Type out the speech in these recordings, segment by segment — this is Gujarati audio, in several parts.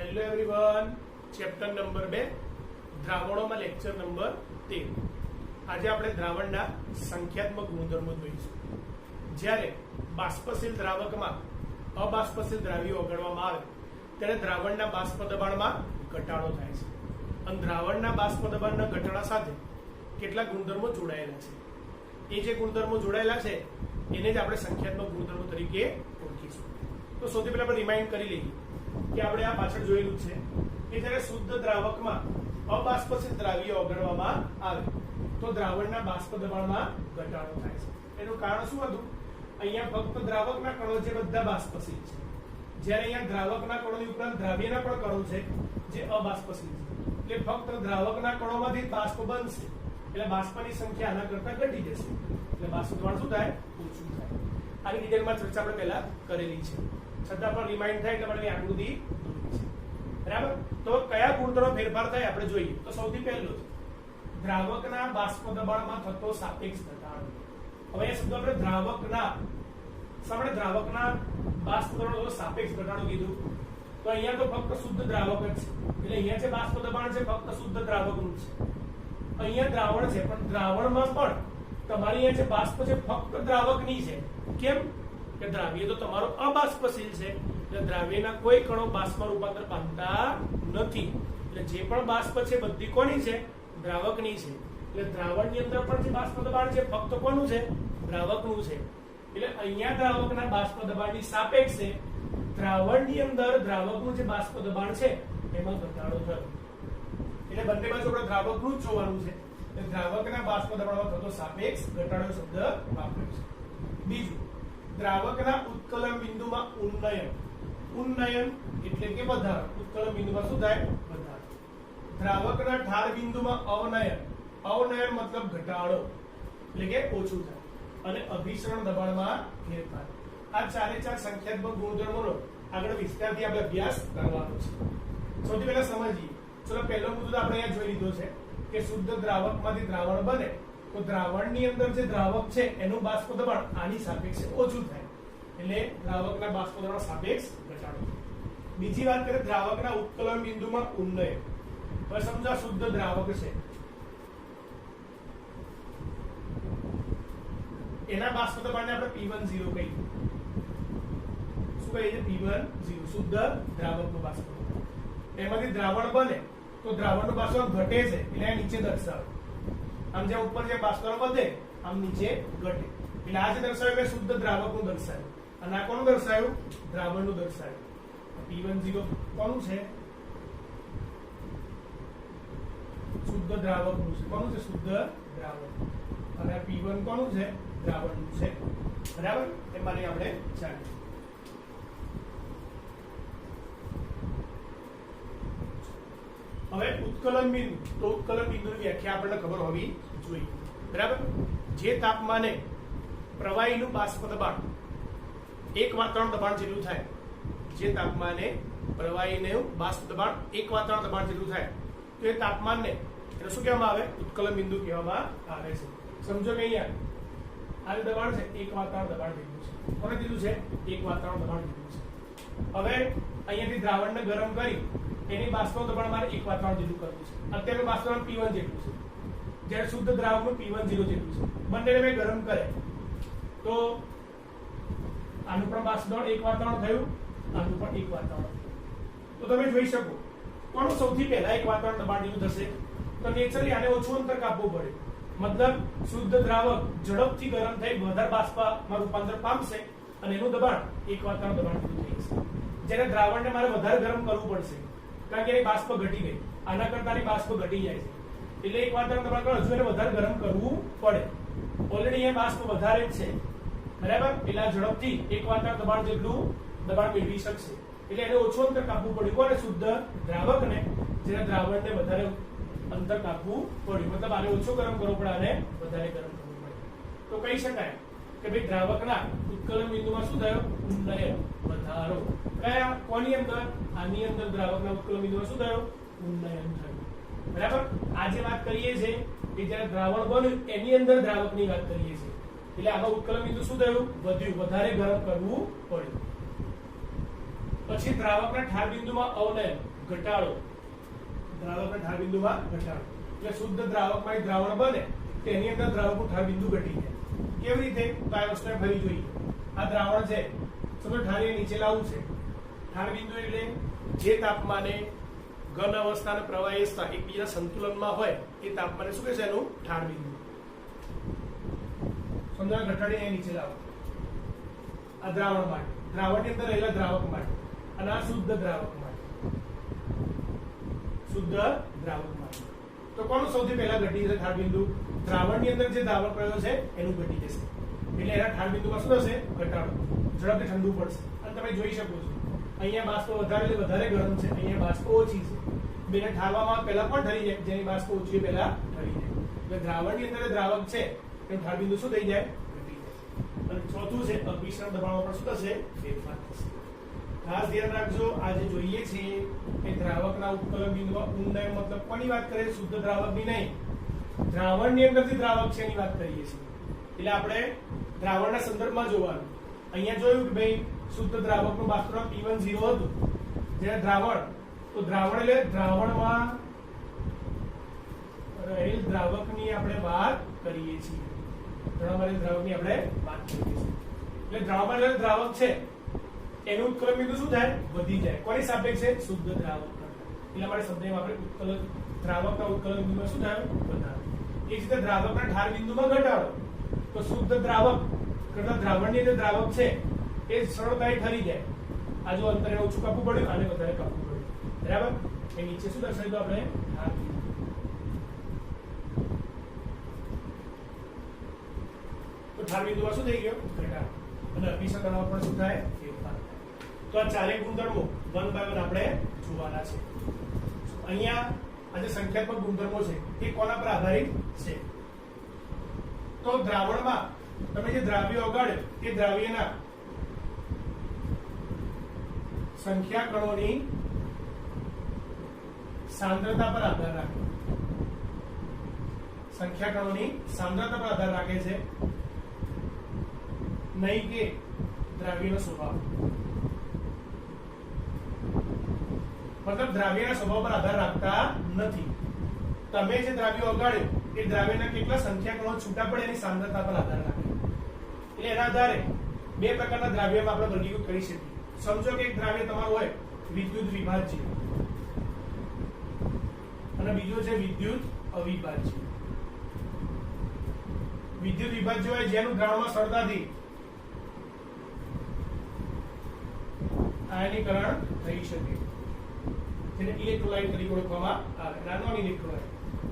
હેલો એવરીવન, ચેપ્ટર નંબર 2 દ્રાવણોમાં લેક્ચર નંબર 13. આજે આપણે દ્રાવણના સંખ્યાત્મક ગુણધર્મો જોઈશું. જ્યારે બાષ્પશીલ દ્રાવકમાં અબાષ્પશીલ દ્રાવ્યો ઓગળવામાં આવે ત્યારે દ્રાવણના બાષ્પ દબાણમાં ઘટાડો થાય છે અને દ્રાવણના બાષ્પ દબાણના ઘટાડા સાથે કેટલાક ગુણધર્મો જોડાયેલા છે. એ જે ગુણધર્મો જોડાયેલા છે એને જ આપણે સંખ્યાત્મક ગુણધર્મો તરીકે ઓળખીશું. તો સૌથી પહેલા આપણે રિમાઇન્ડ કરી લઈએ કે આપણે આ પાછળ જોયેલું છે કે જ્યારે શુદ્ધ દ્રાવકમાં અબાષ્પશીલ દ્રાવ્ય ઓગળવામાં આવે તો દ્રાવણના બાષ્પ દબાણમાં ઘટાડો થાય છે. એનું કારણ શું હતું? અહીંયા ફક્ત દ્રાવકના કણો જે બધા બાષ્પશીલ છે, જ્યારે અહીંયા દ્રાવકના કણોની ઉપરાંત દ્રાવ્યના પણ કણો છે જે અબાષ્પશીલ છે. એટલે ફક્ત દ્રાવકના કણોમાંથી બાષ્પ બનશે એટલે બાષ્પની સંખ્યા આના કરતા ઘટી જશે એટલે બાષ્પ દબાણ શું થાય? ઓછું થાય. આની ડિટેલમાં ચર્ચા આપણે પહેલા કરેલી છે, છતાં પણ રિમાઇન્ડ થાય એટલે આપણે આકૃતિ દોરી છે. બરાબર? તો કયા ગુણધર્મો ફેરફાર થાય આપણે જોઈએ. તો સૌથી પહેલો દ્રાવકના બાષ્પ દબાણમાં થતો સાપેક્ષ ઘટાડો. હવે એ શબ્દ આપણે દ્રાવકના બાષ્પ દબાણનો સાપેક્ષ ઘટાડો કીધું તો અહીંયા તો ફક્ત શુદ્ધ દ્રાવક જ છે એટલે અહીંયા જે બાષ્પ દબાણ છે ફક્ત શુદ્ધ દ્રાવકનું છે. અહીંયા દ્રાવણ છે પણ દ્રાવણમાં પણ તમારી અહીંયા જે બાષ્પ છે ફક્ત દ્રાવકની છે. કેમ કે દ્રાવ્ય તો તમારો અબાષ્પશીલ છે એટલે દ્રાવ્યના કોઈ કણો બાષ્પમાં રૂપાંતર પામતા નથી. એટલે જે પણ બાષ્પ છે બધી કોની છે? દ્રાવકની છે. એટલે દ્રાવણની અંદર પણ જે બાષ્પ દબાણ છે ફક્ત કોનું છે? દ્રાવકનું છે. એટલે અહીંયા દ્રાવકના બાષ્પ દબાણની સાપેક્ષે દ્રાવણની અંદર દ્રાવકનું જે બાષ્પ દબાણ છે એમાં ઘટાડો થયો. એટલે બંને બાજુ આપણે દ્રાવકનું જ જોવાનું છે. એટલે દ્રાવકના બાષ્પ દબાણમાં થતો સાપેક્ષ ઘટાડો શબ્દ વાપર્યો છે. બીજું, દ્રાવકના ઉત્કલન બિંદુમાં ઉન્નયન. ઉન્નયન એટલે કે વધારો. ઉત્કલન બિંદુમાં શું થાય? વધારો. દ્રાવકના ઠાર બિંદુમાં અવનયન. અવનયન મતલબ ઘટાડો એટલે કે ઓછું થાય. અને અભિસરણ દબાણમાં ફેરફાર. આ ચારે ચાર સંખ્યાત્મક ગુણધર્મોનો આગળ વિસ્તારથી આપણે અભ્યાસ કરવાનો છે. સૌથી પહેલા સમજીએ. ચલો, પહેલો મુદ્દો આપણે અહીંયા જોઈ લીધો છે કે શુદ્ધ દ્રાવકમાંથી દ્રાવણ બને તો દ્રાવણની અંદર જે દ્રાવક છે એનું બાષ્પ દબાણ આની સાપેક્ષે ઓછું થાય એટલે દ્રાવકના બાષ્પ દબાણ સાપેક્ષ ઘટાડો. બીજી વાત કરીએ દ્રાવકના ઉત્કલન બિંદુમાં ઉન્નયન. હવે સમજો શુદ્ધ દ્રાવક છે, એના બાષ્પ દબાણને આપણે P10 કહીએ. શું કહીએ છીએ? P10 શુદ્ધ દ્રાવકનું બાષ્પ દબાણ. એમાંથી દ્રાવણ બને તો દ્રાવણનું બાષ્પ ઘટે છે એટલે નીચે દર્શાવે. આમ જેમ ઉપર જે બાષ્પ વધે આમ નીચે ઘટે. એટલે આ જે દર્શાવ્યું એ શુદ્ધ દ્રાવકનું દર્શાવ્યું અને આ કોનું દર્શાવ્યું? દ્રાવણનું દર્શાવ્યું. P10 કોનું છે? શુદ્ધ દ્રાવકનું છે. કોનું છે? શુદ્ધ દ્રાવક. અને આ P1 કોનું છે? દ્રાવણનું છે. બરાબર? એ મારી આપણે જાણીએ. હવે ઉત્કલન બિંદુ. તો ઉત્કલન બિંદુની વ્યાખ્યા આપણને ખબર હોવી જોઈએ. બરાબર? જે તાપમાને પ્રવાહીનું બાષ્પ દબાણ 1/3 દબાણ જેટલું થાય, જે તાપમાને પ્રવાહીનું બાષ્પ દબાણ 1/3 દબાણ જેટલું થાય તો એ તાપમાનને એને શું કહેવામાં આવે? ઉત્કલન બિંદુ કહેવામાં આવે છે. સમજો કે અહીંયા આ દબાણ છે 1/3 દબાણ જેટલું છે. કોને દીધું છે? 1/3 દબાણ જેટલું છે. હવે અહીંયાથી દ્રાવણને ગરમ કરી એની બાષ્પ દબાણ મારે 1/3 જેટલું કરવું છે. અત્યારે બાષ્પ દબાણ P1 જેટલું છે, જ્યારે શુદ્ધ દ્રાવકનું P10 જેટલું છે. બંનેને મેં ગરમ કરે તો આનું પણ બાષ્પ દબાણ 1/3 થયું, આનું પણ 1/3. તો તમે જોઈ શકો કોનું સૌથી પહેલા 1/3 દબાણ જેટલું થશે? તો નેચરલી આને ઓછું અંતર કાપવું પડે. મતલબ શુદ્ધ દ્રાવક ઝડપથી ગરમ થઈ વધારે બાષ્પમાં રૂપાંતર પામશે અને એનું દબાણ 1/3 દબાણ જેટલું થઈ જશે. જ્યારે દ્રાવણને મારે વધારે ગરમ કરવું પડશે કારણ કે એની બાષ્પ ઘટી ગઈ. આના કરતા એની બાષ્પ ઘટી જાય છે એટલે 1/3 દબાણ પર હજુ એને વધારે ગરમ કરવું પડે. ઓલરેડી એ બાષ્પ વધારે જ છે. બરાબર? એટલે આ ઝડપથી 1/3 દબાણ જેટલું દબાણ મેળવી શકશે. એટલે એને ઓછું અંતર કાપવું પડ્યું. કોને? શુદ્ધ દ્રાવકને. જેને દ્રાવણને વધારે અંતર કાપવું પડ્યું. મતલબ આને ઓછું ગરમ કરવું પડે, આને વધારે ગરમ કરવું પડે. તો કહી શકાય કે ભાઈ દ્રાવકના ઉત્કલન બિંદુમાં શું થયો? ઉન્નયન, વધારો. કયા? કોની અંદર? આની અંદર દ્રાવકના ઉત્કલન બિંદુમાં શું થયો? ઉન્નયન થયું. બરાબર? આજે વાત કરીએ છીએ કે જ્યારે દ્રાવણ બન્યું એની અંદર દ્રાવકની વાત કરીએ છીએ એટલે આમાં ઉત્કલન બિંદુ શું થયું? વધ્યું, વધારે ગરમ કરવું પડ્યું. પછી દ્રાવકના ઠાર બિંદુમાં અવનયન. ઘટાડો, દ્રાવકના ઢાળ બિંદુમાં ઘટાડો, એટલે શુદ્ધ દ્રાવકમાં એક દ્રાવણ બને તેની અંદર દ્રાવકનું ઢાળ બિંદુ ઘટી જાય. કેવી રીતે? તો આ વસ્તુને ફરી જોઈએ. આ દ્રાવણ છે, સમજો ઢાળને નીચે લાવવું છે. ઢાળ બિંદુ એટલે જે તાપમાને ઘન અવસ્થા અને પ્રવાહી અવસ્થા એકબીજા સંતુલનમાં હોય એ તાપમાને શું કહે છે? એનું ઢાળ બિંદુ. સમજો ઘટાડીને નીચે લાવો. આ દ્રાવણ માટે, દ્રાવણની અંદર રહેલા દ્રાવક માટે, અને આ શુદ્ધ દ્રાવક માટે, શુદ્ધ દ્રાવક માટે. તો કોનું સૌથી પહેલા ઘટી જશે ઢાળ બિંદુ? દ્રાવણની અંદર જે દ્રાવક રહ્યો છે એનું ઘટી જશે. એટલે એના ઢાળ બિંદુમાં શું થશે? ઘટાડો. ઝડપથી ઠંડુ પડશે. અને તમે જોઈ શકો છો અહીંયા બાષ્પ વધારે ગરમ છે, અહીંયા બાષ્પ ઓછી છે. બેને ઠારવામાં પહેલા પણ ઠરી જાય, જેની બાષ્પ ઓછી પહેલા ઠરી જાય. એટલે દ્રાવણની અંદર દ્રાવક છે એનું ઢાળ બિંદુ શું થઈ જાય? ઘટી જાય. અને ચોથું છે અભિસરણ દબાણમાં પણ શું થશે? ફેરફાર થશે. ખાસ ધ્યાન રાખજો, આજે જોઈએ છીએ કે દ્રાવકના ઉત્કલન બિંદુમાં ઊંડાઈ, મતલબ કોની વાત કરીએ? શુદ્ધ દ્રાવકની નહીં, દ્રાવણની અંદરથી દ્રાવક છે એની વાત કરીએ છીએ. એટલે આપણે દ્રાવણના સંદર્ભમાં જોવાનું. અહીંયા જોયું કે ભાઈ શુદ્ધ દ્રાવકનું બાષ્પીભવન P1 0 હતું. જ્યારે દ્રાવણ, તો દ્રાવણ એટલે દ્રાવણમાં રહેલ દ્રાવકની આપણે વાત કરીએ છીએ. દ્રાવકની આપણે વાત કરીએ છીએ. એટલે દ્રાવણમાં રહેલ દ્રાવક છે એનું ઉત્કલન બિંદુ શું થાય? વધી જાય. કોની સાપેક્ષે? શુદ્ધ દ્રાવક. એટલા માટે શબ્દમાં આપણે ઉત્કલન, દ્રાવકના ઉત્કલન બિંદુમાં શું થાય? વધારો. એ જ રીતે દ્રાવકના ઢાળ બિંદુમાં ઘટાડો. તો શુદ્ધ દ્રાવક કરતા દ્રાવણની અંદર દ્રાવક છે એ સરળતાથી ઠરી જાય. આ જો અંતર ઓછું કાપવું પડ્યું, આને વધારે કાપવું પડ્યું. બરાબર? એ નીચે શું દર્શાવ્યું? તો આપણે ઢાળ બિંદુ. તો ઢાળ બિંદુમાં શું થઈ ગયો? ઘટાડો. અને અભિસરણ દબાણમાં પણ શું થાય? ફેરફાર. તો આ ચારેય ગુણધર્મો વન બાય વન આપણે જોવાના છે. અહીંયા આ જે સંખ્યાત્મક ગુણધર્મો છે એ કોના પર આધારિત છે? તો દ્રાવણમાં તમે જે દ્રાવ્ય ઓગાળ્યો તે દ્રાવ્યના સંખ્યા કણોની સાંદ્રતા પર આધાર રાખે. સંખ્યા કણોની સાંદ્રતા પર આધાર રાખે છે, નહીં કે દ્રાવ્યનો સ્વભાવ. મતલબ દ્રાવ્યના સ્વભાવ પર આધાર રાખતા નથી. તમે જે દ્રાવ્ય ઓગાળ્યું એ દ્રાવ્યના કેટલા સંખ્યા કણો છૂટા પડે એની સાંદ્રતા પર આધાર રાખે. એટલે એના આધારે બે પ્રકારના દ્રાવ્યમાં આપણે વર્ગીકૃત કરી શકીએ. સમજો કે એક દ્રાવ્ય તમારું હોય વિદ્યુત વિભાજ્ય અને બીજું છે વિદ્યુત અવિભાજ્ય. વિદ્યુત વિભાજ્ય હોય જેનું દ્રાવણમાં સરળતાથી આયનીકરણ થઈ શકે, જેને ઇલેક્ટ્રોલાઇટ તરીકે ઓળખવામાં આવે. નોન ઇલેક્ટ્રોલાઇટ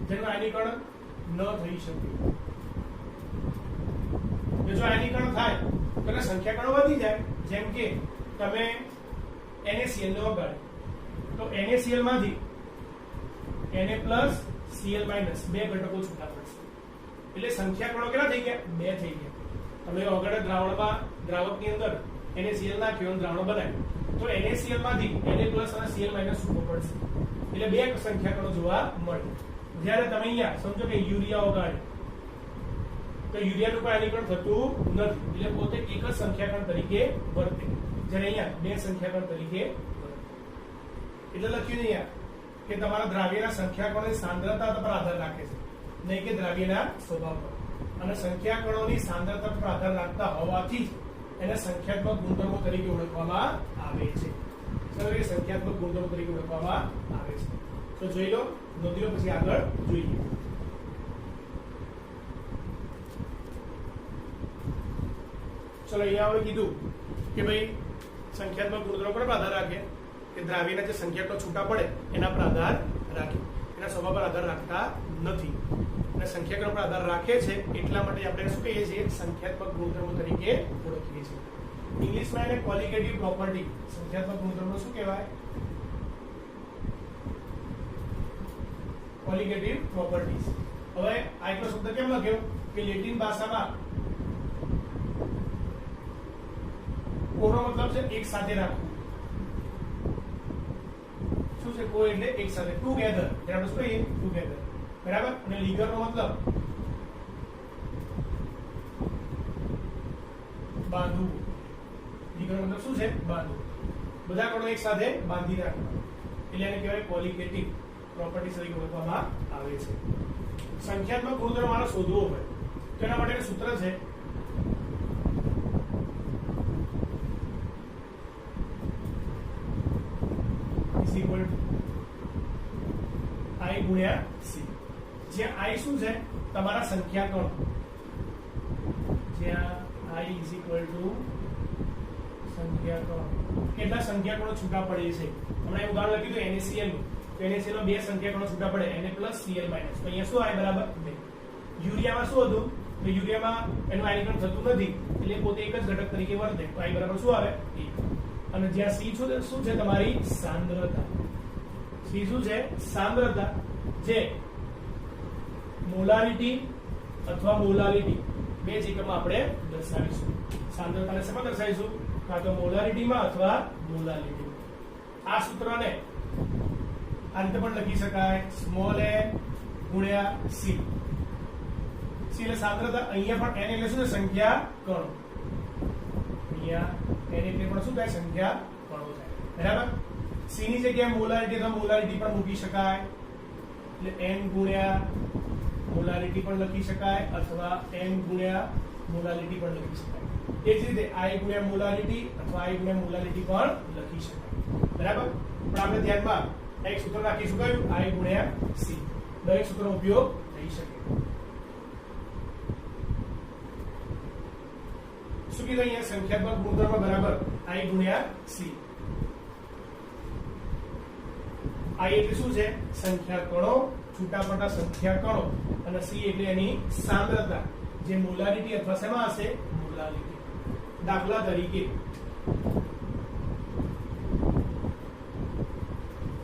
જેનું આયનીકરણ ન થઈ શકે. જો આયનીકરણ થાય તો એના સંખ્યા કણો વધી જાય. જેમ કે તમે NaCl ને ઓગાળો તો NaCl માંથી Na+ Cl- બે ઘટકો છૂટા પડશે. એટલે સંખ્યા કણો કેટલા થઈ ગયા? 2 થઈ ગયા. તમે ઓગાળે દ્રાવણમાં, દ્રાવકની અંદર NaCl નાખ્યો અને દ્રાવણ બનાવ્યું તો NaCl માંથી Na+ અને Cl- છૂટો પડશે. એટલે બે સંખ્યા કણો જોવા મળે. જ્યારે તમે અહીંયા સમજો કે યુરિયા ઓગાળે તો યુરિયાનું કોઈ આયનીકરણ થતું નથી. એટલે પોતે એક જ સંખ્યાકણ તરીકે વર્તે. જ્યારે અહીંયા બે સંખ્યાકણ તરીકે વર્તે. એટલે લખ્યું અહીંયા કે તમારા દ્રાવ્યના સંખ્યાકણોની સાંદ્રતા પર આધાર રાખે છે, નહીં કે દ્રાવ્યના સ્વભાવ પર. અને સંખ્યાકણોની સાંદ્રતા પર આધાર રાખતા હોવાથી જ એને સંખ્યાત્મક ગુણધર્મો તરીકે ઓળખવામાં આવે છે. સંખ્યાત્મક ગુણધર્મો તરીકે ઓળખવામાં આવે છે. તો જોઈ લો, નોંધી લો, પછી આગળ જોઈએ. ચલો અહીંયા હવે કીધું કે ભાઈ સંખ્યાત્મક ગુણધર્મો પર આધાર રાખે કે દ્રાવ્યના જે સંખ્યાકણો છૂટા પડે એના પર આધાર રાખે, એના સ્વભાવ પર આધાર રાખતા નથી. અને સંખ્યાકરણ પર આધાર રાખે છે એટલા માટે આપણે શું કહીએ છીએ? સંખ્યાત્મક ગુણધર્મો તરીકે ઓળખીએ છીએ. ઇંગ્લિશમાં એને ક્વોલિટેટિવ પ્રોપર્ટી, સંખ્યાત્મક ગુણધર્મો શું કહેવાય? Qualitative properties. હવે આ એક શબ્દ કેમ લખ્યો કે લેટિન ભાષામાં કોનો મતલબ છે એક સાથે રાખવું. શું છે કો? એટલે એક સાથે, ટુગેધર. આપણે શું કહીએ? ટુગેધર. બરાબર. અને લીગર નો મતલબ બાંધવું. લીગર મતલબ શું છે? બાંધવું. બધા કણો એક સાથે બાંધી રાખવા. એટલે એને કહેવાય કોલિગેટિવ પ્રોપર્ટી તરીકે ઓળખવામાં આવે છે. સંખ્યાત્મક ગુણધર્મ મારે શોધવો હોય તો એના માટેનું સૂત્ર છે I ગુણ્યા C. જ્યાં I શું છે? તમારા સંખ્યા કણો. જ્યાં I સંખ્યા કણો. કેટલા સંખ્યા કણો છૂટા પડે છે? હમણાં ઉદાહરણ લખ્યું NaCl નું. તો NaCl માં બે સંખ્યા કણો છૂટા પડે, Na પ્લસ Cl માઇનસ. તો અહીંયા શું I બરાબર 2. યુરિયામાં શું હતું? તો યુરિયામાં એનું આયનીકરણ થતું નથી એટલે પોતે એક જ ઘટક તરીકે વર્તે. તો I બરાબર શું આવે? 1. અને જ્યાં C શું છે? તમારી સાંદ્રતા. C શું છે? સાંદ્રતા. જે મોલારિટી અથવા મોલાલિટી બે જ એકમમાં આપણે દર્શાવીશું. સાંદ્રતાને શેમાં દર્શાવીશું? કાં તો મોલારિટીમાં અથવા મોલાલિટીમાં. આ સૂત્રને આ રીતે પણ લખી શકાય, સ્મોલ a ગુણ્યા C. C એટલે સાંદ્રતા. અહીંયા પણ n એટલે શું છે? સંખ્યા કણો. અહીંયા n એટલે પણ શું થાય? સંખ્યા કણો થાય. બરાબર? C ની જગ્યાએ મોલારિટી અથવા મોલારિટી પણ મૂકી શકાય. એટલે n ગુણ્યા મોલારિટી પણ લખી શકાય અથવા n ગુણ્યા મોલાલિટી પણ લખી શકાય. એ જ રીતે I ગુણ્યા મોલાલિટી અથવા I ગુણ્યા મોલાલિટી પણ લખી શકાય. બરાબર? પણ આપણે ધ્યાનમાં એક સૂત્ર રાખીશું, કયું? I ગુણ્યા C. દરેક સૂત્રનો ઉપયોગ થઈ શકે. શું કીધું અહીંયા? સંખ્યાત્મક ગુણધર્મ બરાબર I ગુણ્યા C. I એટલે શું છે? સંખ્યા કણો, છૂટા પડતા સંખ્યા કણો, અને C એટલે એની સાંદ્રતા, જે મોલારિટી અથવા શેમાં હશે? મોલાલિટી. દાખલા તરીકે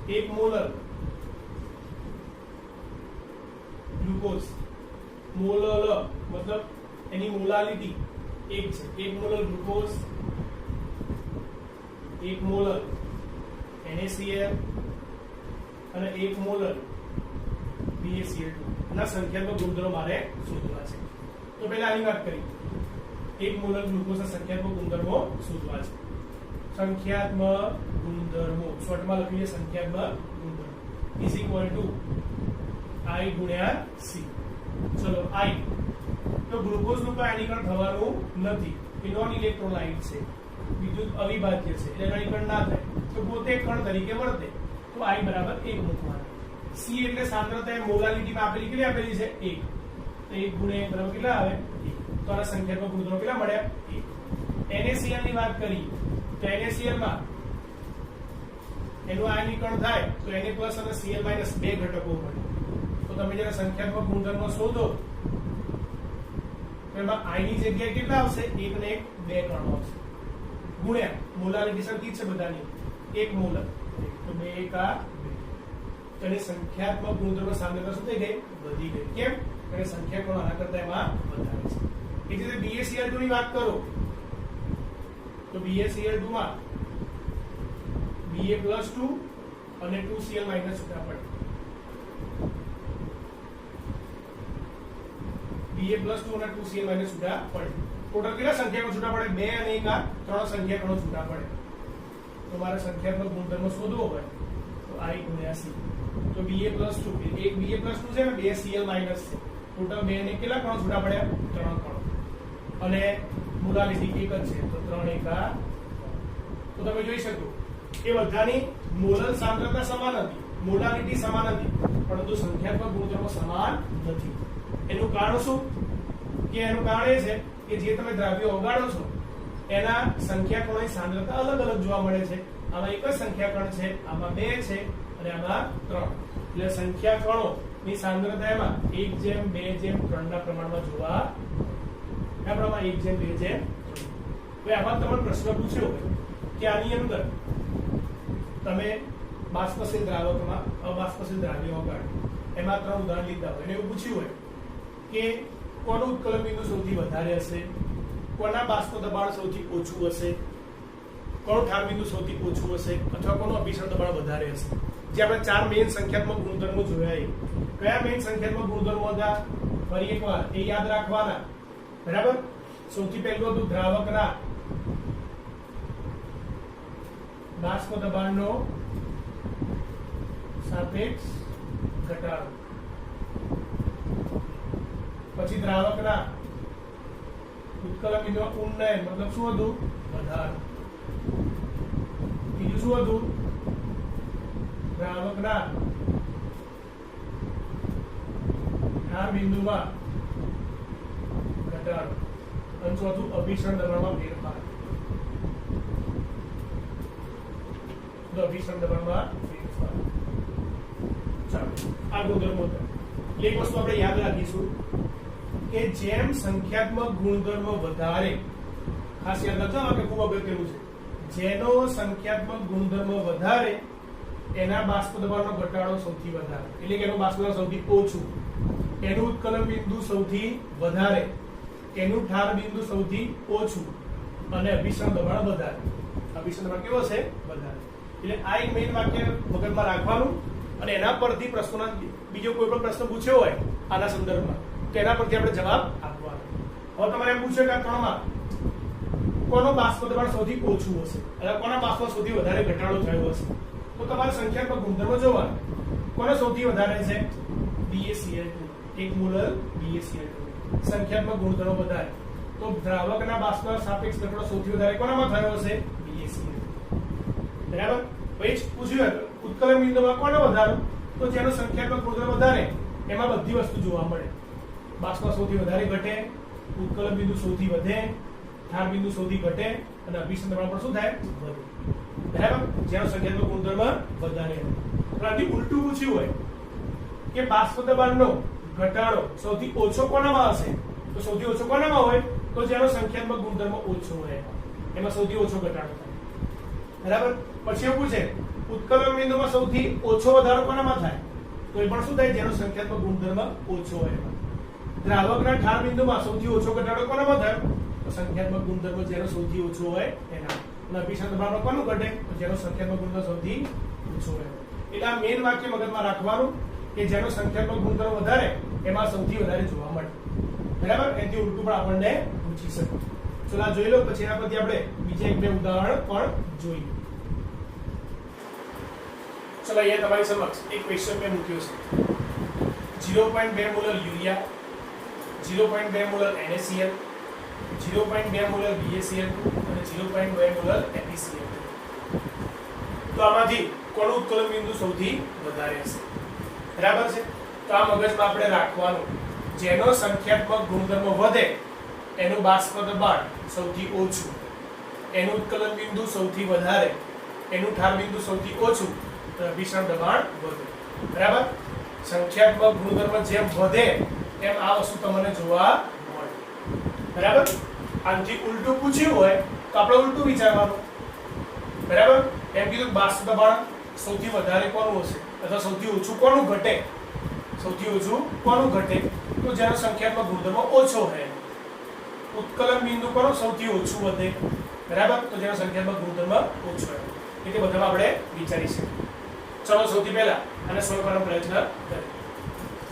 1 મોલર ગ્લુકોઝ, મોલલ મતલબ એની મોલાલિટી 1 છે. 1 મોલર ગ્લુકોઝ, 1 મોલર NaCl અને 1 મોલર BaCl2 ના સંખ્યાત્મક ગુણધર્મો મારે શોધવા છે. તો પહેલા આની વાત કરી. 1 મોલર ગ્લુકોઝના સંખ્યાત્મક ગુણધર્મો શોધવા છે. સંખ્યાત્મક ગુણધર્મો શોર્ટમાં લખીએ સંખ્યાત્મક ગુણધર્મો ઇઝ ઇક્વલ ટુ I ગુણ્યા C. ચલો I તો ગ્લુકોઝનું કોઈ આયનીકરણ થવાનું નથી, એ નોન ઇલેક્ટ્રોલાઇટ છે, વિદ્યુત અવિભાજ્ય છે, એટલે આયનીકરણ ના થાય તો પોતે કણ તરીકે વર્તે. તો I બરાબર 1 મૂકવાનું. C એટલે સાંદ્રતા એ મોલાલિટીમાં આપેલી કેટલી આપેલી છે? 1. તો 1 ગુણ્યા 1 બરાબર કેટલા આવે? 1. તો આ સંખ્યાત્મક ગુણધર્મો કેટલા મળ્યા? 1. NaCl ની વાત કરી તો NaCl માં એનું આયનીકરણ થાય તો Na પ્લસ અને Cl માઇનસ બે ઘટકો મળે. તો તમે જ્યારે સંખ્યાત્મક ગુણધર્મો શોધો તો એમાં I ની જગ્યાએ કેટલા આવશે? 1 ને 1 બે કણો આવશે. ગુણ્યા મોલાલિટી સરખી છે બધાની, 1 મોલર તો 2 1 2. તો સંખ્યાત્મક ગુણધર્મ સાંદ્રતા શું થઈ ગઈ? વધી ગઈ. કેમ? કારણ સંખ્યા કણો આના કરતા એમાં વધારે છે. એ જ રીતે BaCl2 ની વાત કરો તો BaCl2 માં Ba+2 અને 2Cl- છૂટા પડે. Ba+2 અને 2Cl- છૂટા પડે. ટોટલ કેટલા સંખ્યા કણો છૂટા પડે? 2 અને 1 3 સંખ્યા કણો છૂટા પડે. તો મારે સંખ્યાત્મક ગુણધર્મ શોધવો હોય તો I ગુણ્યા C. તો Ba+2 એક Ba+2 છે ને 2 Cl- છે. ટોટલ 2 ને કેટલા કણો છૂટા પડ્યા? 3 કણો. અને મોલાલિટી 1 જ છે તો 3 1 તો તમે જોઈ શકો એ બધાની મોલર સાંદ્રતા સમાન હતી, મોલાલિટી સમાન હતી, પરંતુ સંખ્યાત્મક ગુણધર્મો સમાન નથી. એનું કારણ શું? કે એનું કારણ એ છે કે જે તમે દ્રવ્યો ઓગાળો છો એના સંખ્યા કણોની સાંદ્રતા અલગ અલગ જોવા મળે છે. આમાં એક જ સંખ્યા કણ છે, આમાં 2 છે અને આમાં 3. એટલે સંખ્યા કણોની સાંદ્રતા એમાં 1:2:3 ના પ્રમાણમાં જોવા આ પ્રમાણે 1:2:3. હવે આમાં તમને પ્રશ્ન પૂછ્યો કે આની અંદર તમે બાષ્પશીલ દ્રાવકમાં અબાષ્પશીલ દ્રાવ્ય ઓગાળો, એમાં 3 ઉદાહરણ લીધા હોય અને એવું પૂછ્યું હોય કે કોનું ઉત્કલન બિંદુ સૌથી વધારે હશે, કોના બાષ્પ દબાણ સૌથી ઓછું હશે, કોનું ઠાર બિંદુ સૌથી ઓછું હશે અથવા કોનું અભિસરણ દબાણ વધારે હશે. જે આપણે 4 મેઇન સંખ્યાત્મક ગુણધર્મો જોયા. કયા મેઇન સંખ્યાત્મક ગુણધર્મો હતા? ફરી એકવાર એ યાદ રાખવાના. બરાબર? સૌથી પહેલું હતું દ્રાવકના બાષ્પ દબાણનો સાપેક્ષ ઘટાડો. પછી દ્રાવકના ઉત્કલન બિંદુમાં ઉન્નયન મતલબ શું હતું? વધારો. બીજું શું હતું? દ્રાવકના ધાર બિંદુમાં ઘટાડો. અને ચોથું અભિસરણ દબાણમાં ફેરફાર. તો અભિસરણ દબાણમાં ફેરફાર. ચાલો આ ગુણધર્મો. એક વસ્તુ આપણે યાદ રાખીશું કે જેમ સંખ્યાત્મક ગુણધર્મ વધારે, ખાસ યાદ રાખજો કે ખૂબ અગત્યનું છે, જેનો સંખ્યાત્મક ગુણધર્મ વધારે એના બાષ્પ દબાણનો ઘટાડો સૌથી વધારે, એટલે કે એનું બાષ્પ દબાણ સૌથી ઓછું, એનું ઉત્કલન બિંદુ સૌથી વધારે, એનું ઠાર બિંદુ સૌથી ઓછું અને અભિસરણ દબાણ વધારે. અભિસરણ દબાણ કેવો છે? વધારે. એટલે આ એક મેઇન વાક્ય મગજમાં રાખવાનું અને એના પરથી પ્રશ્નોના બીજો કોઈ પણ પ્રશ્ન પૂછ્યો હોય આના સંદર્ભમાં તો એના પરથી આપણે જવાબ આપવાનો. હવે તમારે એમ પૂછ્યું કે આ ત્રણમાં કોનો બાષ્પ દબાણ સૌથી ઓછું હશે અને કોના બાષ્પમાં સૌથી વધારે ઘટાડો થયો હશે, તો તમારે સંખ્યાત્મક ગુણધર્મો જોવાના. કોનો સૌથી વધારે છે? BaCl2, 1 molar BaCl2. સંખ્યાત્મક ગુણધર્મો વધારે તો દ્રાવકના બાષ્પના સાપેક્ષ ઘટાડો સૌથી વધારે કોનામાં થયો હશે? BaCl2. બરાબર. પછી પૂછ્યું હતું ઉત્કલન બિંદુમાં કોનો વધારો, તો જેનો સંખ્યાત્મક ગુણધર્મ વધારે એમાં બધી વસ્તુ જોવા મળે. બાષ્પમાં સૌથી વધારે ઘટે, ઉત્કલન બિંદુ સૌથી વધે, ઠાર બિંદુ સૌથી ઘટે અને અભિસરણ દબાણ પણ શું થાય? વધે. બરાબર. જેનો સંખ્યાત્મક ગુણધર્મ વધારે. આથી ઉલટું પૂછ્યું હોય કે બાષ્પ દબાણનો ઘટાડો સૌથી ઓછો કોનામાં હશે, તો સૌથી ઓછો કોનામાં હોય? તો જેનો સંખ્યાત્મક ગુણધર્મ ઓછો હોય એમાં સૌથી ઓછો ઘટાડો થાય. બરાબર. પછી એવું પૂછે ઉત્કલન બિંદુમાં સૌથી ઓછો વધારો કોનામાં થાય, તો એ પણ શું થાય? જેનો સંખ્યાત્મક ગુણધર્મ ઓછો હોય એમાં. દ્રાવકના ઠાર બિંદુમાં સૌથી ઓછો ઘટાડો કોનામાં થાય? તો સંખ્યાત્મક ગુણધર્મ જેનો સૌથી ઓછો હોય એના. અને અભિસરણ દબાણ કોનું ઘટે? તો જેનો સંખ્યાત્મક ગુણધર્મ સૌથી ઓછો હોય. એટલે આ મેઇન વાક્ય મગજમાં રાખવાનું કે જેનો સંખ્યાત્મક ગુણધર્મ વધારે એમાં સૌથી વધારે જોવા મળે. બરાબર. એથી ઉલટું પણ આપણને પૂછી શકે. ચલો આ જોઈ લો. પછી એના પરથી આપણે બીજા એક બે ઉદાહરણ પણ જોઈએ. ચલો અહીંયા તમારી સમક્ષ એક ક્વેશ્ચન મેં મૂક્યો છે. 0.2 molar urea, 0.2 molar NaCl, 0.2 molar BaCl2 અને 0.2 મોલર FeCl2. તો આમાંથી કોનું ઉત્કલન બિંદુ સૌથી વધારે હશે? બરાબર છે. તો આ મગજમાં આપણે રાખવાનું જેનો સંખ્યાત્મક ગુણધર્મ વધે એનું બાષ્પ દબાણ સૌથી ઓછું, એનું ઉત્કલન બિંદુ સૌથી વધારે, એનું ઠાર બિંદુ સૌથી ઓછું, તો અભિસરણ દબાણ વધે. બરાબર. સંખ્યાત્મક ગુણધર્મ જેમ વધે એમ આ વસ્તુ તમને જોવા મળે. બરાબર. આનાથી ઉલટું પૂછ્યું હોય તો આપણે ઉલટું વિચારવાનું. બરાબર. એમ કીધું બાષ્પ દબાણ સૌથી વધારે કોનું હશે અથવા સૌથી ઓછું કોનું ઘટે? સૌથી ઓછું કોનું ઘટે? તો જેનો સંખ્યાત્મક ગુણધર્મ ઓછો હોય. ઉત્કલન બિંદુ કોનું સૌથી ઓછું વધે? બરાબર. તો જેનો સંખ્યાત્મક ગુણધર્મ ઓછો હોય. એટલે બધામાં આપણે વિચારી શકીએ. ચલો સૌથી પહેલા આને સોલ્વ કરવાનો પ્રયત્ન કરીએ.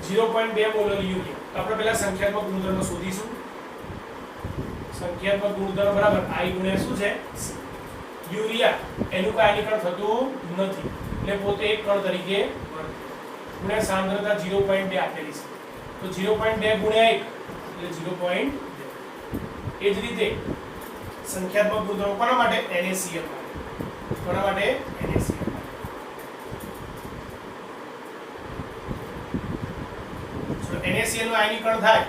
0.2 મોલર યુરિયા. તો આપણે પહેલા સંખ્યાત્મક ગુણધર્મ શોધીશું. સંખ્યાત્મક ગુણધર્મ બરાબર I ગુણ્યા શું છે? C. યુરિયા એનું કોઈ આયનીકરણ થતું નથી એટલે પોતે એક કણ તરીકે વર્તે. ગુણ્યા સાંદ્રતા 0.2 આપેલી છે તો 0.2 ગુણ્યા 1 એટલે 0.2. એ જ રીતે સંખ્યાત્મક ગુણધર્મ કોના માટે? NaCl માટે. કોના માટે? NaCl. NaCl નું આયનીકરણ થાય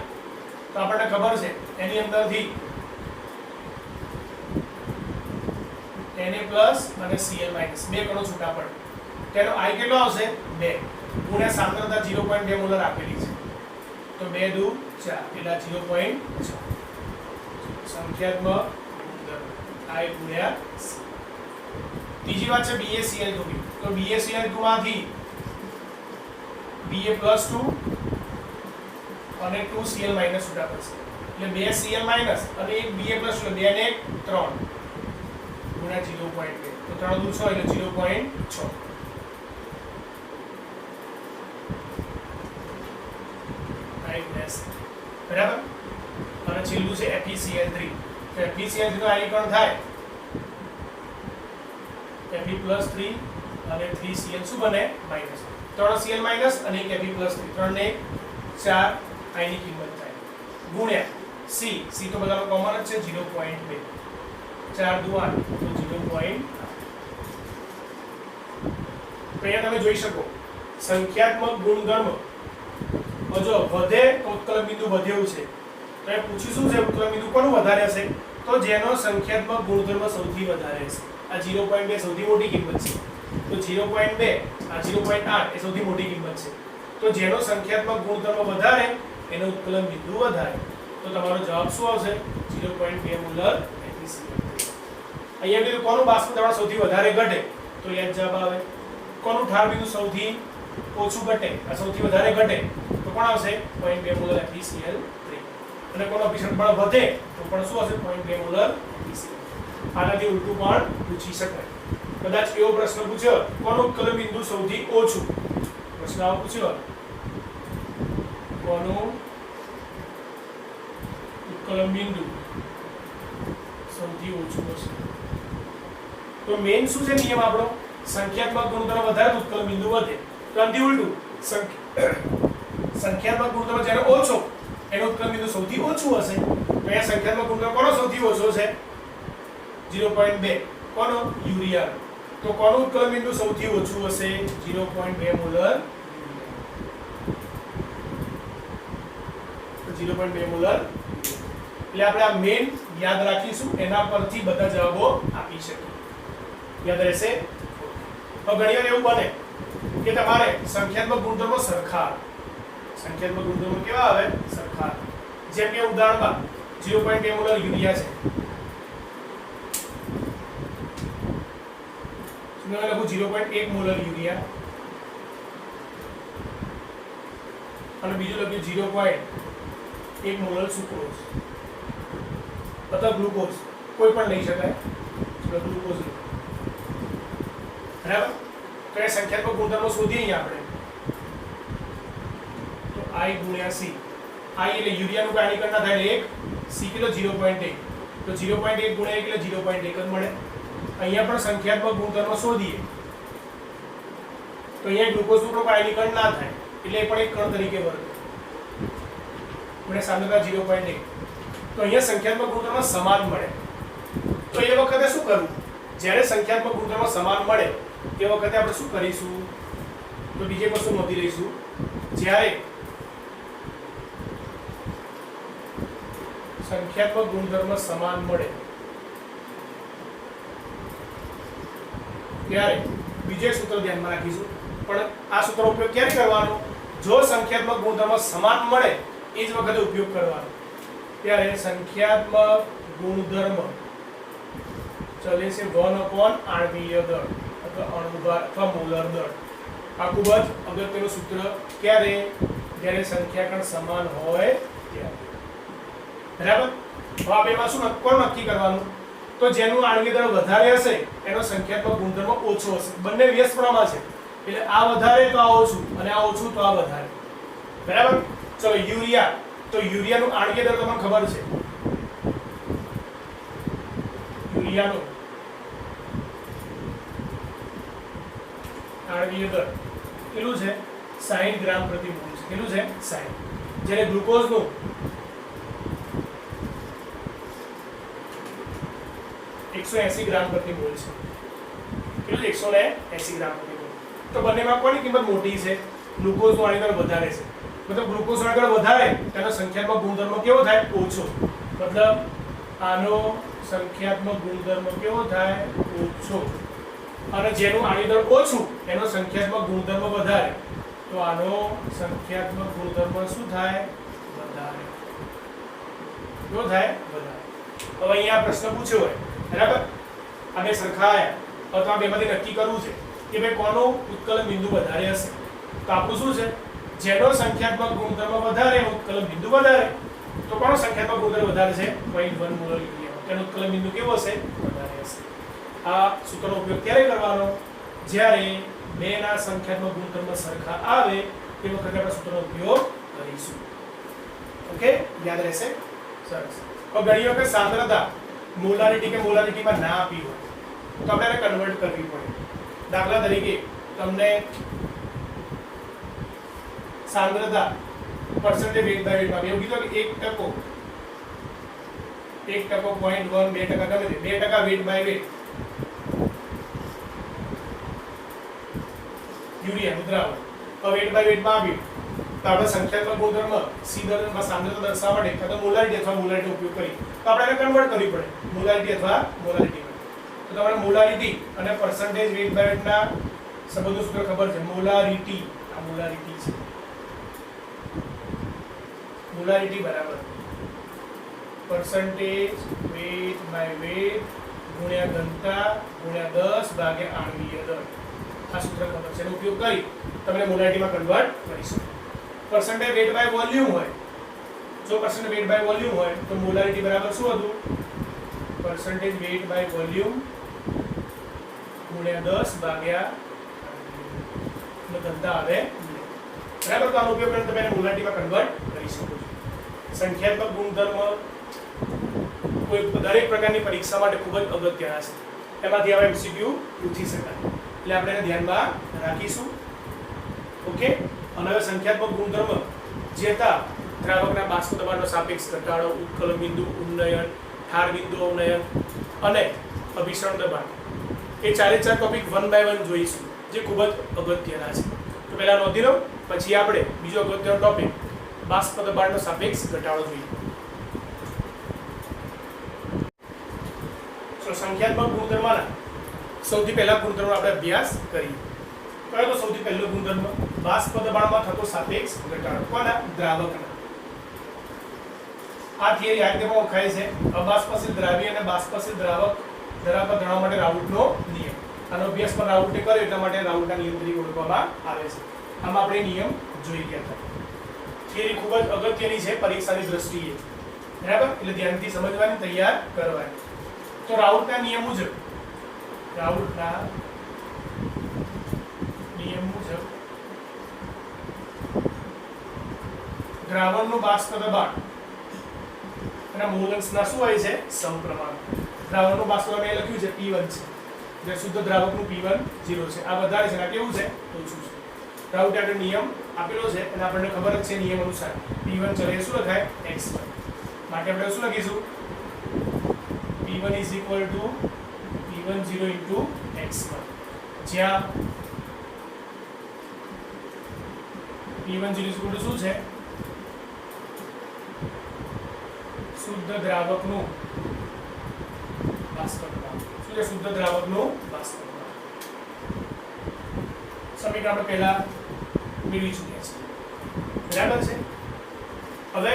તો આપણને ખબર છે એની અંદરથી Na+ અને Cl- બે કણો છૂટા પડે. તેનો I કેટલો આવશે? 2 ગુણ્યા સાંદ્રતા 0.2 મોલર આપેલી છે તો 2 દુ 4 એટલે 0.4. સંખ્યાત્મક ગુણધર્મ I ગુણ્યા C. ત્રીજી વાત છે BaCl2. તો BaCl2 માંથી Ba+2 અને 2 Cl- છૂટા પડશે એટલે 2 Cl- અને 1 Ba+, એટલે 2 ને 1 3 ગુણ્યા 0.2 તો 3 દુ 6 એટલે 0.6. બરાબર. અને છેલ્લું છે FeCl3. તો FeCl3 નું આયનીકરણ થાય Fe+3 અને 3Cl શું બને? -. 3 Cl માઈનસ અને 1 Fe પ્લસ 3 ને 4 I ની કિંમત થાય ગુણ્યા C તો બધાનો કોમન જ છે 0.2 4 દુ 8 તો 0.8 તો અહીંયા તમે જોઈ શકો સંખ્યાત્મક ગુણધર્મ જો વધે તો ઉત્કલન બિંદુ વધ્યું છે તો એ પૂછ્યું શું છે ઉત્કલન બિંદુ કોનું વધારે હશે તો જેનો સંખ્યાત્મક ગુણધર્મ સૌથી વધારે હશે આ 0.2 સૌથી મોટી કિંમત છે તો 0.2 આ 0.8 એ સૌથી મોટી કિંમત છે તો જેનો સંખ્યાત્મક ગુણધર્મ વધારે એનો ઉત્કલન બિંદુ વધારે તો તમારો જવાબ શું આવશે 0.2 મોલર FeCl3 અહીંયા કીધું કોનું બાષ્પ દબાણ સૌથી વધારે ઘટે તો એ જ જવાબ આવે કોનું ઠાર બિંદુ સૌથી ઓછું ઘટે આ સૌથી વધારે ઘટે તો કોણ આવશે 0.2 મોલર FeCl3 અને કોનો અભિસરણ બળ વધે તો પણ શું હશે 0.2 મોલર FeCl આનાથી ઉલટું પણ પૂછી શકાય કદાચ એવો પ્રશ્ન પૂછ્યો કોનું ઉત્કલન બિંદુ સૌથી ઓછું પ્રશ્ન આવો પૂછ્યો કોનું ઉત્કલન બિંદુ સૌથી ઓછું હશે તો મેઈન શું છે નિયમ આપણો સંખ્યાત્મક ગુણધર્મ વધારે ઉત્કલન બિંદુ વધે તો આનાથી ઉલટું સંખ્યાત્મક ગુણધર્મ જ્યારે ઓછો એનો ઉત્કલન બિંદુ સૌથી ઓછું હશે તો અહીંયા સંખ્યાત્મક ગુણધર્મ કોનો સૌથી ઓછો છે 0.2 કોનો યુરિયા તો કોનું ઉત્કલન બિંદુ સૌથી ઓછું હશે 0.2 મોલર 0.2 મોલર એટલે આપણે આ મેઈન યાદ રાખીશું એના પરથી બધા જવાબો આપી શકીએ યાદ રહેશે તો ઘણી વાર એવું બને કે તમારે સંખ્યાત્મક ગુણધર્મો સરખા સંખ્યાત્મક ગુણધર્મો કેવા આવે સરખા જેમ કે ઉદાહરણમાં 0.2 મોલર યુરિયા છે મેં લખું 0.1 મોલર યુરિયા અને બીજું લખ્યું 0.1 મોલર સુક્રોઝ અથવા ગ્લુકોઝ કોઈ પણ લઈ શકાય ગ્લુકોઝ બરાબર તો એ સંખ્યાત્મક ગુણધર્મો શોધીએ આપણે તો I ગુણ્યા C I એટલે યુરિયાનું કાયનિકરણ ના થાય 1 C કિલો 0.1 તો 0.1 ગુણ્યા 1 એટલે 0.1 જ મળે અહીંયા પણ સંખ્યાત્મક ગુણધર્મો શોધીએ તો અહીંયા ગ્લુકોઝનું પણ કાયનિકરણ ના થાય એટલે એ પણ એક કણ તરીકે વર્તે મને સાંદ્રતા 0.1 તો અહીંયા સંખ્યાત્મક ગુણધર્મ સમાન મળે તો એ વખતે શું કરવું જ્યારે સંખ્યાત્મક ગુણધર્મ સમાન મળે તે વખતે આપણે શું કરીશું તો બીજી વસ્તુ નોંધી લઈશું જ્યારે સંખ્યાત્મક ગુણધર્મ સમાન મળે ત્યારે બીજે સૂત્ર ધ્યાનમાં રાખીશું પણ આ સૂત્રનો ઉપયોગ ક્યારે કરવાનો જો સંખ્યાત્મક ગુણધર્મ સમાન મળે એ જ વખતે ઉપયોગ કરવાનો ત્યારે સંખ્યાત્મક ગુણધર્મ ચલે છે 1 આણ્વીય દળ અથવા અણુભાર અથવા મોલર દળ આ ખૂબ જ અગત્યનું સૂત્ર ક્યારે જ્યારે સંખ્યાકણ સમાન હોય ત્યારે બરાબર હવે આપણે એમાં શું કોણ નક્કી કરવાનું તો જેનું આણ્વીય દળ વધારે હશે એનો સંખ્યાત્મક ગુણધર્મ ઓછો હશે બંને વ્યસ્તપ્રમાણ છે એટલે આ વધારે તો આ ઓછું અને આ ઓછું તો આ વધારે બરાબર ચલો યુરિયા તો યુરિયાનું આણ્વીય દળ તમને ખબર છે યુરિયાનું આણ્વીય દળ કેટલું છે 60 ગ્રામ પ્રતિ મોલ છે કેટલું છે 60 જ્યારે ગ્લુકોઝનું 180 ગ્રામ પ્રતિ મોલ છે કેટલું 180 ગ્રામ પ્રતિ મોલ તો બંનેમાં કોની કિંમત મોટી છે ગ્લુકોઝનું આણ્વીય દળ વધારે છે મતલબ ગ્લુકોઝનો આણ્વીય દળ વધારે તેનો સંખ્યાત્મક ગુણધર્મ કેવો થાય ઓછો મતલબ આનો સંખ્યાત્મક ગુણધર્મ કેવો થાય ઓછો અને જેનું આણ્વીય દળ ઓછું એનો સંખ્યાત્મક ગુણધર્મ વધારે તો આનો સંખ્યાત્મક ગુણધર્મ શું થાય વધારે કેવો થાય વધારે હવે અહીંયા પ્રશ્ન પૂછ્યો હોય બરાબર આ બે સરખા આયા અથવા બેમાંથી નક્કી કરવું છે કે ભાઈ કોનો ઉત્કલન બિંદુ વધારે હશે તો આપણું શું છે જેનો સંખ્યાત્મક ગુણધર્મ વધારે એનો ઉત્કલન બિંદુ વધારે તો કોનો સંખ્યાત્મક ગુણધર્મ વધારે છે 0.1 મોલર યુરિયા તેનો ઉત્કલન બિંદુ કેવો હશે વધારે હશે આ સૂત્રનો ઉપયોગ ક્યારે કરવાનો જ્યારે બેના સંખ્યાત્મક ગુણધર્મ સરખા આવે તે વખતે આપણે સૂત્રનો ઉપયોગ કરીશું ઓકે યાદ રહેશે સરસ હવે ઘણી વખત સાંદ્રતા મોલારિટી કે મોલારિટીમાં ના આપી હોય તો આપણે એને કન્વર્ટ કરવી પડે દાખલા તરીકે તમને सांद्रता परसेंटेज वेट बाय वेट में એવું કીધું કે 1% 0.1 2% ગમે તે 2% વેટ બાય વેટ યુરિયા નું દ્રાવણ તો વેટ બાય વેટ માં આવ્યું તો આપણે સંખ્યાત્મક ગુણધર્મ સી દરમાં સાંદ્રતા દર્શાવવા માટે કાં તો મોલારિટી અથવા મોલારિટી ઉપયોગ કરી તો આપણે એને કન્વર્ટ કરવી પડે મોલારિટી અથવા મોલારિટી તો તમારે મોલારિટી અને પરસેન્ટેજ વેટ બાય વેટ ના સંબંધનું સૂત્ર ખબર છે મોલારિટી આ મોલારિટી છે મોલારિટી બરાબર પરસેન્ટેજ વેટ બાય વેટ ગુણ્યા ઘનતા ગુણ્યા 10 ભાગ્યા આણ્વીય દર આ સૂત્ર ખબર છે એનો ઉપયોગ કરી તમે મોલારિટીમાં કન્વર્ટ કરી શકો परसेंटेज वेट बाय वॉल्यूम હોય જો परसेंटेज वेट बाय वॉल्यूम હોય તો મોલારિટી બરાબર શું હતું परसेंटेज वेट बाय वॉल्यूम ગુણ્યા 10 ભાગ્યા નો ઘનતા આવે બરાબર તો આનો ઉપયોગ કરીને તમે મોલારિટીમાં કન્વર્ટ કરી શકો છો સંખ્યાત્મક ગુણધર્મ કોઈ દરેક પ્રકારની પરીક્ષા માટે ખૂબ જ અગત્યના છે એમાંથી હવે MCQ પૂછી શકાય એટલે આપણે એને ધ્યાનમાં રાખીશું ઓકે અને હવે સંખ્યાત્મક ગુણધર્મ જેતા દ્રાવકના બાષ્પ દબાણનો સાપેક્ષ ઘટાડો ઉત્કલન બિંદુ ઉન્નયન ઠાર બિંદુ ઉન્નયન અને અભિસરણ દબાણ એ ચારે ચાર ટોપિક વન બાય વન જોઈશું જે ખૂબ જ અગત્યના છે તો પહેલા નોંધી લો પછી આપણે બીજો અગત્યનો ટોપિક બાષ્પ દબાણનો સાપેક્ષ ઘટાડો જોઈએ તો સંખ્યાત્મક ગુણધર્મના સૌથી પહેલા ગુણધર્મનો આપણે અભ્યાસ કરીએ કયો તો સૌથી પહેલો ગુણધર્મ બાષ્પ દબાણમાં થતો સાપેક્ષ ઘટાડો કોના દ્રાવકના આ થિયરી આ રીતે ઓળખાય છે અબાષ્પશીલ દ્રાવ્ય અને બાષ્પશીલ દ્રાવક ધરાવતા દ્રાવક માટે રાઉટનો નિયમ આનો અભ્યાસ પણ રાઉટે કર્યો એટલા માટે રાઉટના નિયમ તરીકે ઓળખવામાં આવે છે આમાં આપણે નિયમ જોઈ ગયા હતા થિયરી ખૂબ જ અગત્યની છે પરીક્ષાની દ્રષ્ટિએ બરાબર એટલે ધ્યાનથી સમજવાની તૈયાર કરવાની તો રાઉટના નિયમ મુજબ દ્રાવણનું બાષ્પ દબાણ અને મોલન્સના શું હોય છે સમપ્રમાણ દ્રાવણનું બાષ્પ દબાણ એ લખ્યું છે P1 છે જે શુદ્ધ દ્રાવકનું P1 0 છે આ વધારે છે આ કેવું છે ઓછું છે રાઉટ આગળ નિયમ આપેલો છે અને આપણને ખબર જ છે નિયમ અનુસાર P1 ચલે શું લખાય x1 માટે આપણે શું લખીશું P1 P10 x1 જ્યાં P10 શું છે શુદ્ધ દ્રાવકનું બાષ્પ દબાણ શું છે શુદ્ધ દ્રાવકનું બાષ્પ દબાણ સમીકરણ આપણે પહેલા મેળવી ચૂક્યા છે બરાબર છે હવે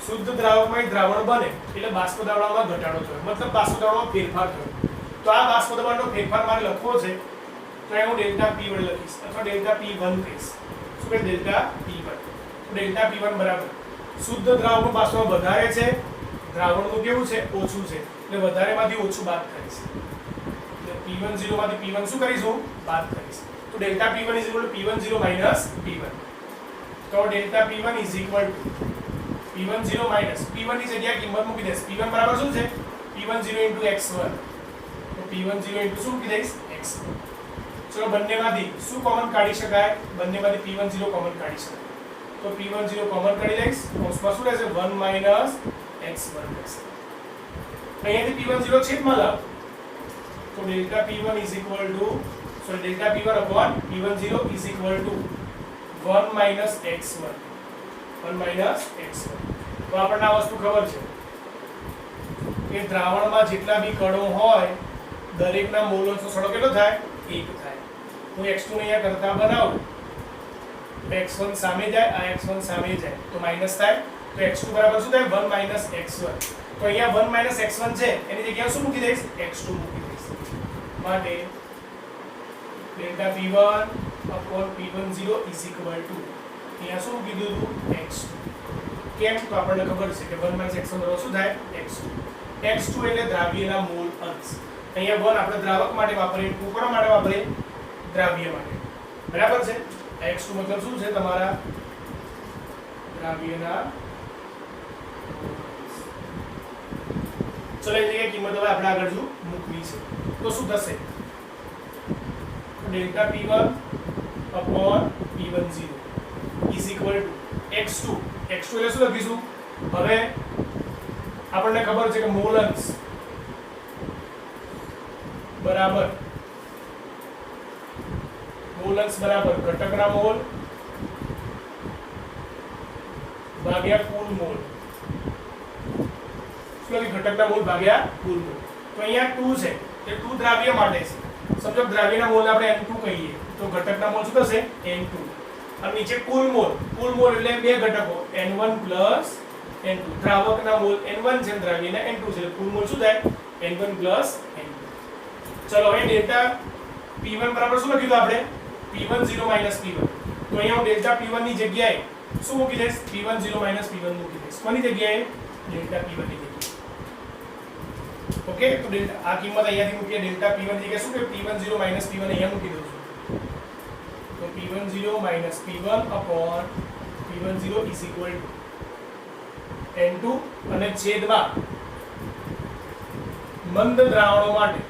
શુદ્ધ દ્રાવકમાં એક દ્રાવણ બને એટલે બાષ્પ દબાણમાં ઘટાડો થયો મતલબ બાષ્પ દબાણમાં ફેરફાર થયો તો આ બાષ્પ દબાણનો ફેરફાર મારે લખવો છે તો હું ડેલ્ટા P વડે લખીશ અથવા ડેલ્ટા P1 કહીશ શું કે ડેલ્ટા P1 તો ડેલ્ટા P1 બરાબર શુદ્ધ દ્રાવકનું બાષ્પ વધારે છે દ્રાવણનું કેવું છે ઓછું છે એટલે વધારેમાંથી ઓછું બાદ કરીશ એટલે P10 માંથી P1 શું કરીશું બાદ કરીશ તો ડેલ્ટા P1 P10 P1 તો ડેલ્ટા P1 P10 P1 ની જગ્યાએ કિંમત મૂકી દઈશ P1 બરાબર શું છે P10 x1 તો P10 શું મૂકી દઈશ x1 ચલો બંનેમાંથી શું કોમન કાઢી શકાય બંનેમાંથી P10 કોમન કાઢી શકાય તો P10 કોમન કાઢી લઈશ કૌંસમાં શું રહેશે 1 x1 રહેશે અહીંયાથી P10 છેદમાં લખ તો delta P1 delta P1 upon P10 1 x1 તો આપણને આ વસ્તુ ખબર છે કે દ્રાવણમાં જેટલા બી કણો હોય દરેકના મોલનો સરવાળો કેટલો થાય 1 થાય હું x2 ને અહીંયા કરતા બનાવું x1 સામે જાય આ x1 સામે જાય તો માઈનસ થાય તો x2 બરાબર શું થાય 1 x1 તો અહીંયા 1 x1 છે એની જગ્યાએ શું મૂકી દઈશ x2 મૂકી દઈશ માટે ડેલ્ટા P1 upon P10 અહીંયા શું મૂકી દીધું x2 કેમ તો આપણને ખબર છે કે 1 x1 બરાબર શું થાય x2 એટલે દ્રાવ્યના મોલ અંશ અહીંયા 1 આપણે દ્રાવક માટે વાપરીએ 2 કોના માટે વાપરીએ દ્રાવ્ય માટે બરાબર છે x2 મતલબ શું છે તમારા દ્રાવ્યના ચલો એ જગ્યાએ કિંમત હવે આપણે આગળ જો મૂકવી છે તો શું થશે delta P1 upon P10 is is equal to x2 એટલે શું લખીશું? હવે આપણને ખબર છે કે મોલન્સ બરાબર ઘટકના મોલ ભાગ્યા કુલ મોલ. શું લખી? ઘટકના મોલ ભાગ્યા કુલ મોલ. તો અહીંયા 2 છે એ 2 દ્રાવ્ય માટે છે. સમજો દ્રાવ્યના મોલ આપણે n2 કહીએ તો ઘટકના મોલ શું થશે? n2. અને નીચે કુલ મોલ એટલે બે ઘટકો n1 plus n2. દ્રાવકના mall n1 છે દ્રાવ્યના n2 છે. કુલ મોલ શું થાય? n1 plus n2. ચલો હવે ડેલ્ટા p1 બરાબર શું લખ્યું આપણે? p10 minus p1. તો અહીંયા હું ડેલ્ટા p1 ની જગ્યાએ શું મૂકી દઈશ? p10 માઈનસ p1 મૂકી દઈશ. કોની જગ્યાએ? ડેલ્ટા p1 ની જગ્યાએ. ઓકે, તો ડેલ્ટા આ કિંમત અહીંયાથી મૂકીએ. ડેલ્ટા p1 ની જગ્યાએ શું કે p10 માઈનસ p1 અહીંયા મૂકી દઉં છું. તો p10 minus p1 upon p10 is equal to n2 અને છેદમાં મંદ દ્રાવણો માટે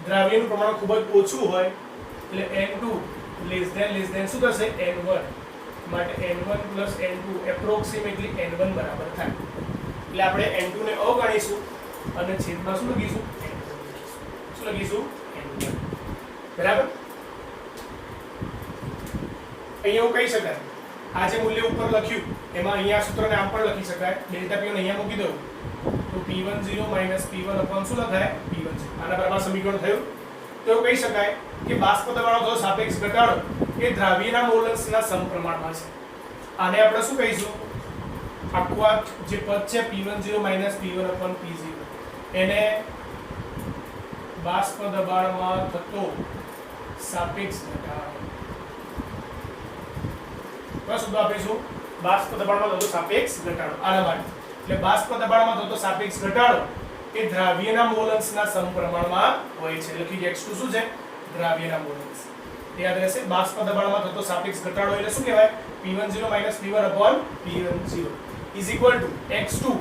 દ્રાવ્યનું પ્રમાણ ખૂબ જ ઓછું હોય એટલે n2 લેસ ધેન શું થશે? n1 માટે n1 plus n2 approximately n1 બરાબર થાય. એટલે આપણે n2 ને અવગણીશું અને છેદમાં શું લખીશું? શું લખીશું? n1. બરાબર. અહીંયા હું કહી શકાય આ જે મૂલ્ય ઉપર લખ્યું એમાં અહીંયા સૂત્રને આમ પણ લખી શકાય. ડેલ્ટા p1 અહીંયા મૂકી દઉં તો p10 માઈનસ p1 અપોન શું લખાય? p1. આના બરાબર સમીકરણ થયું. તો એવું કહી શકાય કે બાષ્પ દબાણનો થતો સાપેક્ષ ઘટાડો એ દ્રાવ્યના મોલન્સના સમપ્રમાણમાં છે. આને આપણે શું કહીશું? આખું આ જે પદ છે p10 minus p1 upon p0 એને બાષ્પ દબાણમાં થતો સાપેક્ષ ઘટાડો. શું આપીશું? બાષ્પ દબાણમાં થતો સાપેક્ષ ઘટાડો. આના માટે એટલે બાષ્પ દબાણમાં થતો સાપેક્ષ ઘટાડો એ દ્રાવ્યના મોલન્સના સમપ્રમાણમાં હોય છે. લખી x2 શું છે? દ્રાવ્યના મોલન્સ. યાદ રહેશે. બાષ્પ દબાણમાં થતો સાપેક્ષ ઘટાડો એટલે શું કહેવાય? p10 minus p1 upon p10 is equal to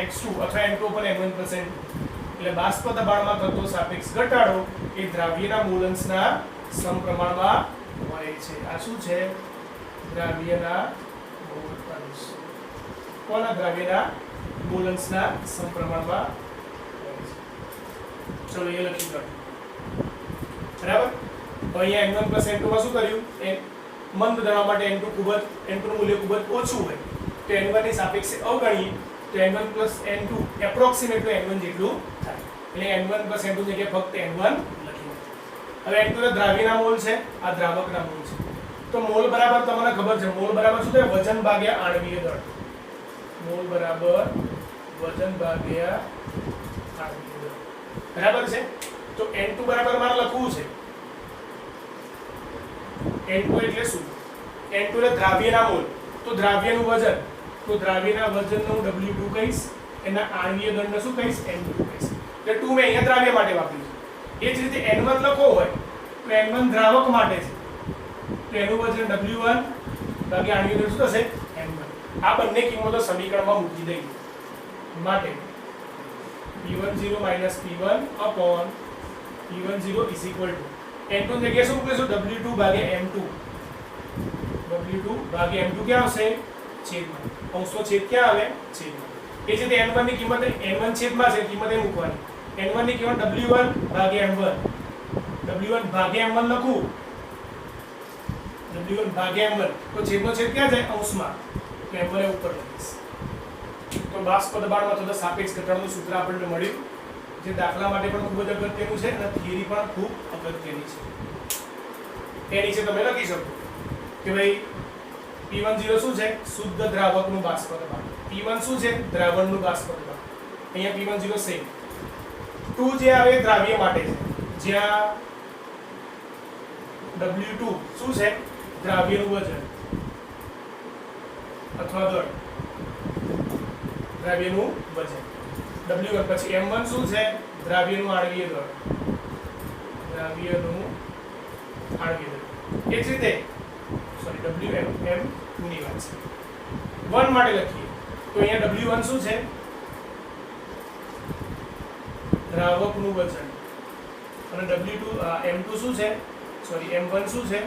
x2 અથવા n2 upon n1 plus n2. એટલે બાષ્પ દબાણમાં થતો સાપેક્ષ ઘટાડો એ દ્રાવ્યના મોલન્સના સમપ્રમાણમાં હોય છે. આ શું છે? દ્રાવ્યના મોલન્સ. કોના? દ્રાવ્યના મોલન્સના સમપ્રમાણમાં હોય છે. ચલો એ લખી દો. બરાબર. તો અહીંયા n1 plus n2 માં શું કર્યું? મંદ દ્રાવણ માટે n2 નું મૂલ્ય ખૂબ જ ઓછું હોય તો n1 ની સાપેક્ષે અવગણીએ તો n1 plus n2 approximately n1 જેટલું થાય. એટલે n1 plus n2 ની જગ્યાએ ફક્ત n1 લખીએ. હવે n2 એ દ્રાવ્યના મોલ છે, આ દ્રાવકના મોલ છે. તો મોલ બરાબર તમને ખબર છે. મોલ બરાબર શું થાય? વજન ભાગ્યા આણ્વીય દળ. મોલ બરાબર વજન ભાગ્યા આણ્વીય દળ. બરાબર છે. તો n2 બરાબર મારે લખવું છે n2 એટલે શું? n2 એટલે દ્રાવ્યના મોલ. તો દ્રાવ્યનું વજન, તો દ્રાવ્યના વજનનું W2 કહીશ, એના આણ્વીય દળને શું કહીશ? n2 કહીશ. એટલે 2 મેં અહીંયા દ્રાવ્ય માટે વાપર્યું છે. એ જ રીતે n1 લખો હોય તો n1 દ્રાવક માટે છે તો એનું વજન W1 ભાગ્યા આણ્વીય દળ શું થશે? n1. આ બંને કિંમતો સમીકરણમાં મૂકી દઈએ. માટે p10 minus p1 upon p10 is equal to n2 ની જગ્યાએ શું મૂકીશું? W2 ભાગ્યા m2. W2 ભાગ્યા m2 ક્યાં આવશે? છેદમાં. અંશનો છેદ ક્યાં આવે? છેદમાં. એ જ રીતે n1 ની કિંમત n1 છેદમાં છે, કિંમત એ મૂકવાની. n1 ની કિંમત W1 ભાગ્યા m1. W1 ભાગ્યા m1 લખું. W1 ભાગ્યા m1 તો છેદનો છેદ ક્યાં જાય? અંશમાં. તો m1 એ ઉપર લખીશ. તો બાષ્પ દબાણમાં થતા સાપેક્ષ ઘટાડોનું સૂત્ર આપણને મળ્યું, જે દાખલા માટે પણ ખૂબ જ અગત્યનું છે અને થિયરી પણ ખૂબ અગત્યની છે. એ નીચે તમે લખી શકો કે ભાઈ p10 શું છે? શુદ્ધ દ્રાવકનું બાષ્પ દબાણ. p1 શું છે? દ્રાવણનું બાષ્પ દબાણ. અહીંયા p10 સેમ. 2 જે આવે દ્રાવ્ય માટે છે, જ્યાં W2 શું છે? દ્રાવ્યનું વજન અથવા દળ. દ્રાવ્યનું વજન W1. પછી m1 શું છે? દ્રાવ્યનું આણ્વીય દળ. દ્રાવ્યનું આણ્વીય દળ. એ જ રીતે m2 ની વાત છે. 1 માટે લખીએ તો અહીંયા W1 શું છે? દ્રાવકનું વજન. અને m2 શું છે? m1 શું છે?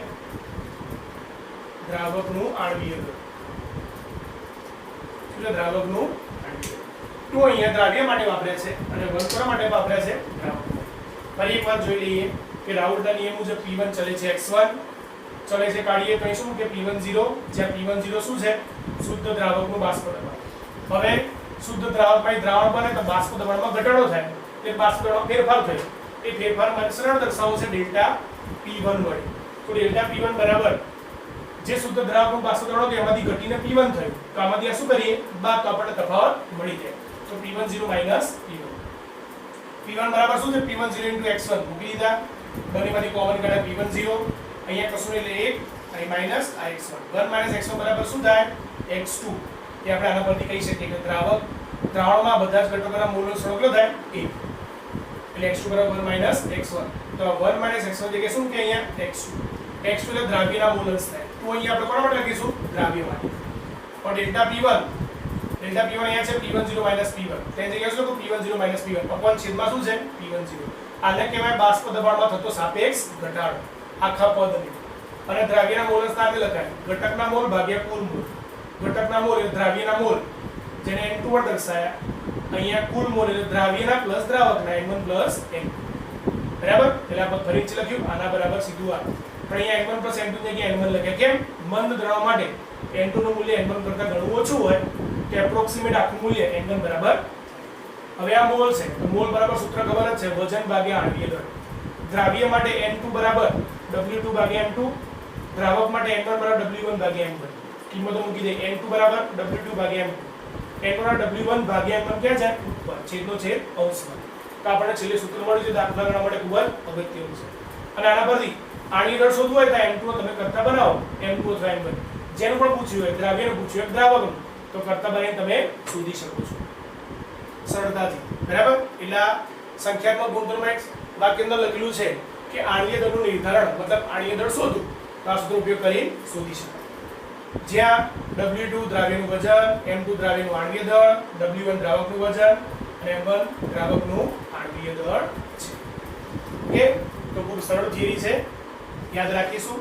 દ્રાવકનું આણ્વીય દળ. શું છે? દ્રાવકનું આણ્વીય દળ. તો અહીંયા દ્રાવ્ય માટે વાપર્યા છે અને વર્ગ કરવા માટે વાપર્યા છે દ્રાવક. ફરી એક વાર જોઈ લઈએ કે રાઉલના નિયમ મુજબ P1 ચલે છે x1 ચલે છે કાઢીએ તો શું કે P10 જ્યાં P10 શું છે? શુદ્ધ દ્રાવકનું બાષ્પ દબાણ. હવે શુદ્ધ દ્રાવકમાં દ્રાવણ બને તો બાષ્પ દબાણમાં ઘટાડો થાય, એટલે બાષ્પ દબાણમાં ફેરફાર થયો. એ ફેરફાર માટે સરળ દર્શાવો છે ડેલ્ટા P1 વડે. તો ડેલ્ટા P1 બરાબર જે શુદ્ધ દ્રાવકનું બાષ્પ દબાણ હતું એમાંથી ઘટીને P1 થયું. તો આમાંથી શું કરીએ? બાદ તો આપણને તફાવત મળી જાય. તો P10 P1. P1 બરાબર શું છે? P10 x1 મૂકી દીધા. બંનેમાંથી કોમન કાઢ્યા P10. અહીંયા કશું નહીં એટલે 1 અને માઈનસ આ x1. 1 - x1 બરાબર શું થાય? x2. એ આપણે આના પરથી કહી શકીએ કે દ્રાવણમાં બધા જ ઘટકોના મોલનો સરવાળો થાય 1. એટલે x2 બરાબર 1 - x1. તો 1 - x1 એટલે શું કે અહીંયા x2. x2 એટલે દ્રાવ્યના મોલન્સ થાય. તો અહીંયા આપણે કોના માટે લખીશું? દ્રાવ્ય માટે. પણ ડેલ્ટા P1 અહીંયા છે P10 - P1. તેની જગ્યાએ શું લખું? P10 - P1 અપોન છેદમાં શું છે? P10. આને કહેવાય બાષ્પ દબાણમાં થતો સાપેક્ષ ઘટાડો આખા પદની. અને દ્રાવ્યના મોલન્સ સાથે લખાય ઘટકના મોલ ભાગ્યા કુલ મોલ. ઘટકના મોલ એટલે દ્રાવ્યના મોલ જેને N2 વડે દર્શાયા. અહીંયા કુલ મોલ એટલે દ્રાવ્યના પ્લસ દ્રાવકના N1 + N2. બરાબર? એટલે આપણે ફરીથી લખ્યું આના બરાબર સીધું આ. પણ અહીંયા N1 + N2 ની જગ્યાએ N1 લખ્યા. કેમ? મંદ દ્રવ માટે N2 નું મૂલ્ય N1 કરતા ઘણું ઓછું હોય કે એપ્રોક્સિમેટ આખું મૂલ્ય N1 બરાબર. હવે આ મોલ છે તો મોલ બરાબર સૂત્ર ખબર જ છે વજન ભાગ્યા આણ્વીય દળ. દ્રાવ્ય માટે N2 બરાબર W2 ભાગ્યા M2, દ્રાવક માટે N1 બરાબર W1 ભાગ્યા M1. કિંમતો મૂકી દે. N2 બરાબર W2 ભાગ્યા M2. N1 W1 ભાગ્યા M1 ક્યાં છે? ઉપર. છેદનો છેદ અંશમાં. તો આપણને છેલ્લે સૂત્ર મળ્યું છે. દાખલા ગણવા માટે ખૂબ જ અગત્યનું છે. અને આના પરથી આણ્વીય દળ શોધવું હોય તો M2 તમે કરતા બનાવો M2 અથવા M1. જેનું પણ પૂછ્યું હોય દ્રાવ્યનું પૂછ્યું હોય દ્રાવકનું તો કરતા બનાવીને તમે શોધી શકો છો સરળતાથી. બરાબર? એટલે સંખ્યાત્મક ગુણધર્મમાં એક વાક્ય અંદર લખેલું છે કે આણ્વીય દળનું નિર્ધારણ મતલબ આણ્વીય દળ શોધવું તો આ સૂત્રનો ઉપયોગ કરી શોધી શકાય. જ્યાં W2 દ્રાવ્યનું વજન, M2 દ્રાવ્યનું આણ્વીય દળ, W1 દ્રાવકનું વજન અને M1 દ્રાવકનું આણ્વીય દળ છે. ઓકે? તો ખૂબ સરળ થિયરી છે. યાદ રાખીશું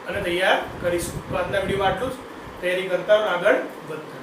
અને તૈયાર કરીશું. તો આજના વિડીયોમાં આટલું જ. તૈયારી કરતા આગળ વધતા